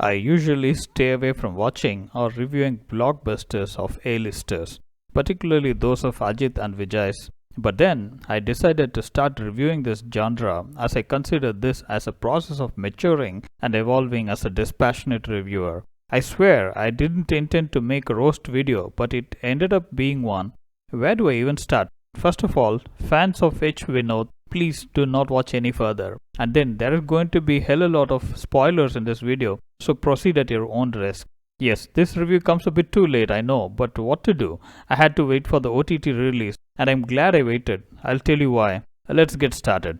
I usually stay away from watching or reviewing blockbusters of A-listers, particularly those of Ajith and Vijay's. But then I decided to start reviewing this genre as I consider this as a process of maturing and evolving as a dispassionate reviewer. I swear I didn't intend to make a roast video, but it ended up being one. Where do I even start? First of all, fans of H.Vinoth, please do not watch any further. And then there is going to be hell a lot of spoilers in this video, so proceed at your own risk. Yes, this review comes a bit too late, I know, but what to do? I had to wait for the OTT release, and I'm glad I waited. I'll tell you why. Let's get started.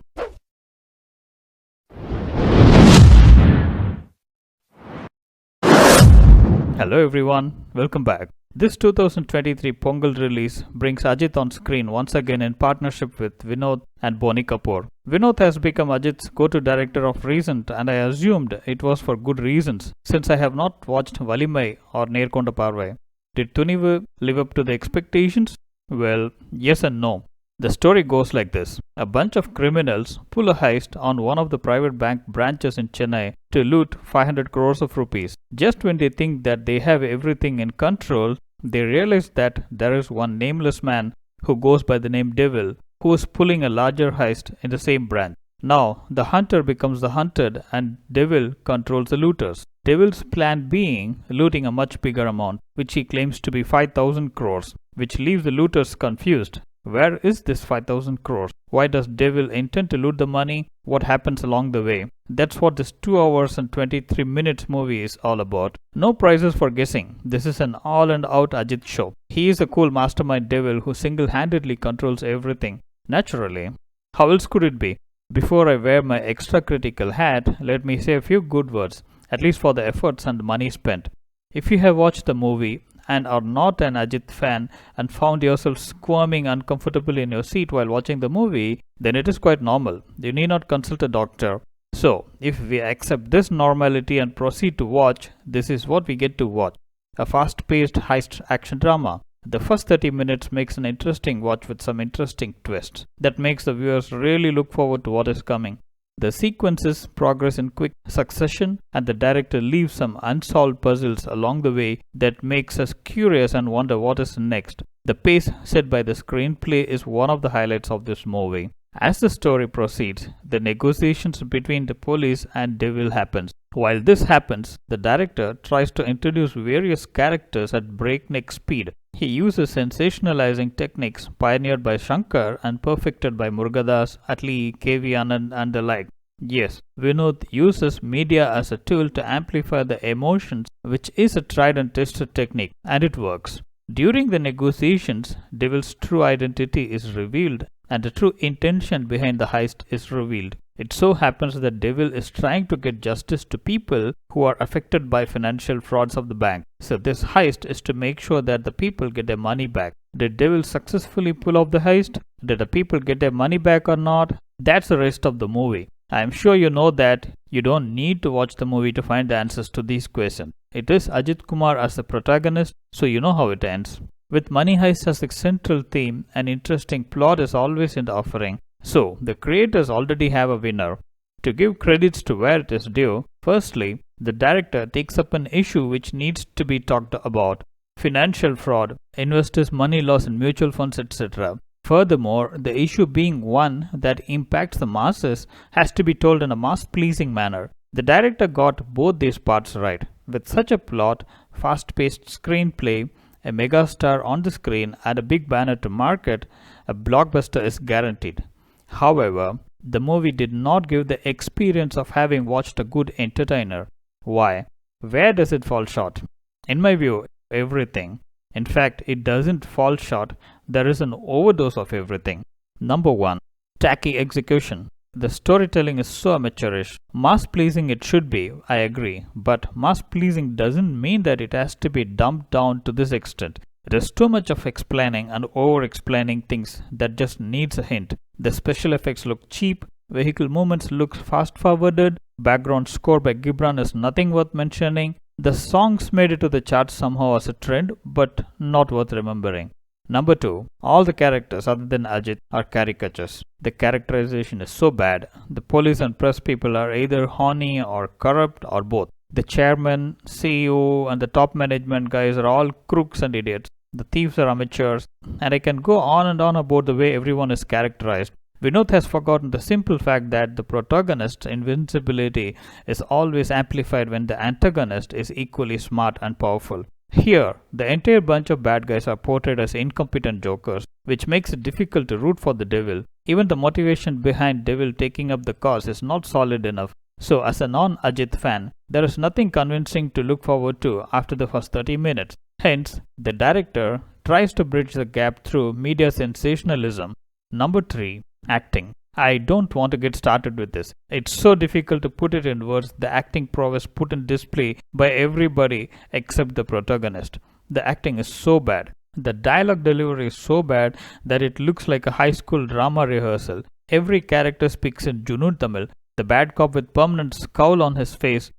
Hello everyone, welcome back. This 2023 Pongal release brings Ajith on screen once again in partnership with H.Vinoth and Boney Kapoor. H.Vinoth has become Ajith's go-to director of recent, and I assumed it was for good reasons since I have not watched Valimai or Nerkonda Parvai. Did Thunivu live up to the expectations? Well, yes and no. The story goes like this. A bunch of criminals pull a heist on one of the private bank branches in Chennai to loot 500 crores of rupees. Just when they think that they have everything in control, they realize that there is one nameless man who goes by the name Devil who is pulling a larger heist in the same branch. Now, the hunter becomes the hunted and Devil controls the looters. Devil's plan being looting a much bigger amount, which he claims to be 5,000 crores, which leaves the looters confused. Where is this 5,000 crores? Why does Devil intend to loot the money? What happens along the way? That's what this 2 hours and 23 minutes movie is all about. No prizes for guessing. This is an all and out Ajith show. He is a cool mastermind devil who single-handedly controls everything. Naturally. How else could it be? Before I wear my extra critical hat, let me say a few good words, at least for the efforts and money spent. If you have watched the movie and are not an Ajith fan and found yourself squirming uncomfortably in your seat while watching the movie, then it is quite normal. You need not consult a doctor. So, if we accept this normality and proceed to watch, this is what we get to watch. A fast-paced heist action drama. The first 30 minutes makes an interesting watch with some interesting twists that makes the viewers really look forward to what is coming. The sequences progress in quick succession and the director leaves some unsolved puzzles along the way that makes us curious and wonder what is next. The pace set by the screenplay is one of the highlights of this movie. As the story proceeds, the negotiations between the police and Devil happens. While this happens, the director tries to introduce various characters at breakneck speed. He uses sensationalizing techniques pioneered by Shankar and perfected by Murugadas, Atli, K.V. Anand and the like. Yes, Vinoth uses media as a tool to amplify the emotions, which is a tried and tested technique, and it works. During the negotiations, Devil's true identity is revealed and the true intention behind the heist is revealed. It so happens that Devil is trying to get justice to people who are affected by financial frauds of the bank. So this heist is to make sure that the people get their money back. Did Devil successfully pull off the heist? Did the people get their money back or not? That's the rest of the movie. I am sure you know that you don't need to watch the movie to find the answers to these questions. It is Ajith Kumar as the protagonist, so you know how it ends. With money heist as the central theme, an interesting plot is always in the offering. So, the creators already have a winner. To give credits to where it is due, firstly, the director takes up an issue which needs to be talked about. Financial fraud, investors' money loss in mutual funds, etc. Furthermore, the issue being one that impacts the masses has to be told in a mass-pleasing manner. The director got both these parts right. With such a plot, fast-paced screenplay, a megastar on the screen and a big banner to market, a blockbuster is guaranteed. However, the movie did not give the experience of having watched a good entertainer. Why? Where does it fall short? In my view, everything. In fact, it doesn't fall short. There is an overdose of everything. Number 1. Tacky execution. The storytelling is so amateurish. Mass-pleasing it should be, I agree. But mass-pleasing doesn't mean that it has to be dumbed down to this extent. It is too much of explaining and over-explaining things that just needs a hint. The special effects look cheap, vehicle movements look fast-forwarded, background score by Gibran is nothing worth mentioning. The songs made it to the charts somehow as a trend, but not worth remembering. Number 2. All the characters other than Ajith are caricatures. The characterization is so bad. The police and press people are either horny or corrupt or both. The chairman, CEO, and the top management guys are all crooks and idiots. The thieves are amateurs, and I can go on and on about the way everyone is characterized. Vinod has forgotten the simple fact that the protagonist's invincibility is always amplified when the antagonist is equally smart and powerful. Here, the entire bunch of bad guys are portrayed as incompetent jokers, which makes it difficult to root for the devil. Even the motivation behind devil taking up the cause is not solid enough. So, as a non-Ajith fan, there is nothing convincing to look forward to after the first 30 minutes. Hence, the director tries to bridge the gap through media sensationalism. Number 3. Acting. I don't want to get started with this. It's so difficult to put it in words, the acting prowess put in display by everybody except the protagonist. The acting is so bad. The dialogue delivery is so bad that it looks like a high school drama rehearsal. Every character speaks in Junoon Tamil. The bad cop with permanent scowl on his face.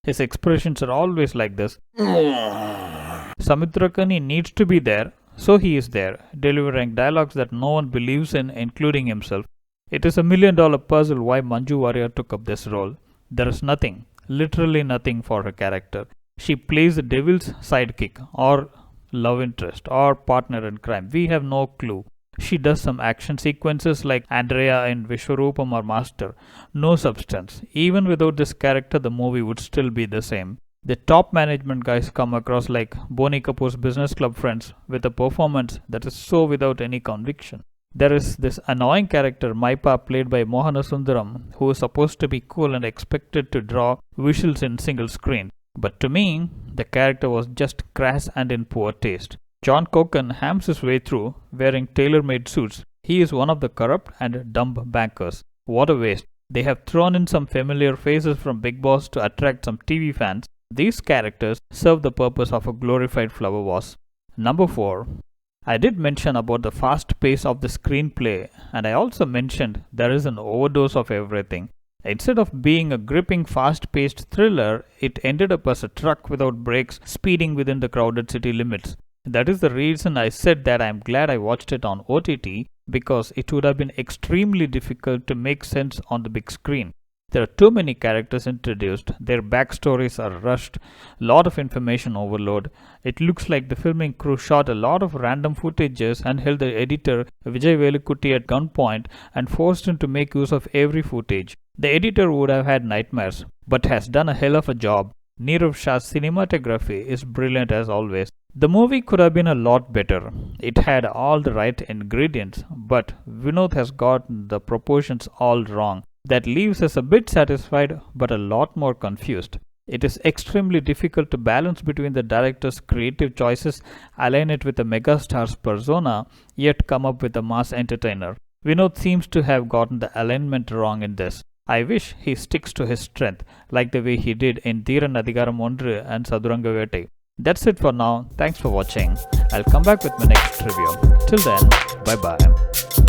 His expressions are always like this. Samudrakani needs to be there, so he is there, delivering dialogues that no one believes in, including himself. It is $1 million puzzle why Manju Warrier took up this role. There is nothing, literally nothing for her character. She plays the devil's sidekick, or love interest, or partner in crime. We have no clue. She does some action sequences like Andrea in Vishwarupam or Master. No substance. Even without this character, the movie would still be the same. The top management guys come across like Boney Kapoor's business club friends with a performance that is so without any conviction. There is this annoying character Maipa played by Mohana Sundaram who is supposed to be cool and expected to draw visuals in single screen. But to me, the character was just crass and in poor taste. John Coken hams his way through, wearing tailor-made suits. He is one of the corrupt and dumb bankers. What a waste. They have thrown in some familiar faces from Big Boss to attract some TV fans. These characters serve the purpose of a glorified flower vase. Number 4. I did mention about the fast pace of the screenplay, and I also mentioned there is an overdose of everything. Instead of being a gripping fast-paced thriller, it ended up as a truck without brakes speeding within the crowded city limits. That is the reason I said that I am glad I watched it on OTT, because it would have been extremely difficult to make sense on the big screen. There are too many characters introduced, their backstories are rushed, lot of information overload. It looks like the filming crew shot a lot of random footages and held the editor Vijay Velukutty at gunpoint and forced him to make use of every footage. The editor would have had nightmares, but has done a hell of a job. Nirav Shah's cinematography is brilliant as always. The movie could have been a lot better. It had all the right ingredients, but Vinod has gotten the proportions all wrong. That leaves us a bit satisfied but a lot more confused. It is extremely difficult to balance between the director's creative choices, align it with a megastar's persona, yet come up with a mass entertainer. Vinod seems to have gotten the alignment wrong in this. I wish he sticks to his strength, like the way he did in Dhiran Adhigaram Ondru and Saduranga Vete. That's it for now. Thanks for watching. I'll come back with my next review. Till then, bye bye.